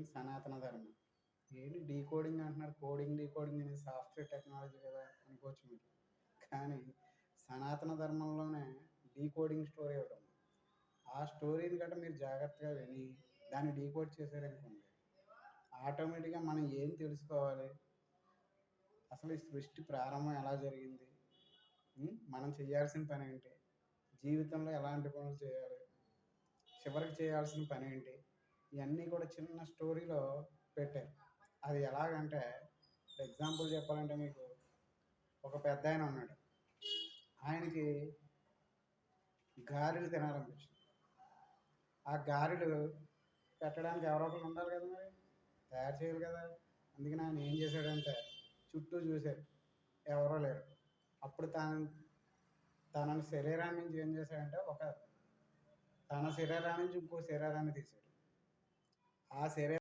సనాతన ధర్మం. ఏంటి డీకోడింగ్ అంటున్నారు. కోడింగ్, డీకోడింగ్ అనేది సాఫ్ట్‌వేర్ టెక్నాలజీ కదా అనుకోవచ్చు మీరు. కానీ సనాతన ధర్మంలోనే డీకోడింగ్ స్టోరీ ఒకటుంది. ఆ స్టోరీని గట్టా మీరు జాగ్రత్తగా విని దాన్ని డీకోడ్ చేశారనుకోండి, ఆటోమేటిక్‌గా మనం ఏం తెలుసుకోవాలి, అసలు ఈ సృష్టి ప్రారంభం ఎలా జరిగింది, మనం చేయాల్సిన పనేంటి, జీవితంలో ఎలాంటి పనులు చేయాలి, చివరికి చేయాల్సిన పనేంటి, ఇయన్నీ కూడా చిన్న స్టోరీలో పెట్టారు. అది ఎలాగంటే ఎగ్జాంపుల్ చెప్పాలంటే మీకు ఒక పెద్దాయన ఉన్నాడు. ఆయనకి గారెలు తినాలనిపించింది. ఆ గారెలు పెట్టడానికి ఎవరో ఒకళ్ళు ఉండాలి కదా మరి. తయారు చేయాలి కదా. అందుకని ఆయన ఏం చేశాడంటే చుట్టూ చూసాడు. ఎవరూ లేరు. అప్పుడు తన శరీరాన్ని నుంచి ఏం చేశాడంటే తన శరీరాన్ని నుంచి ఇంకో శరీరాన్ని తీశాడు. ఆ శరీరం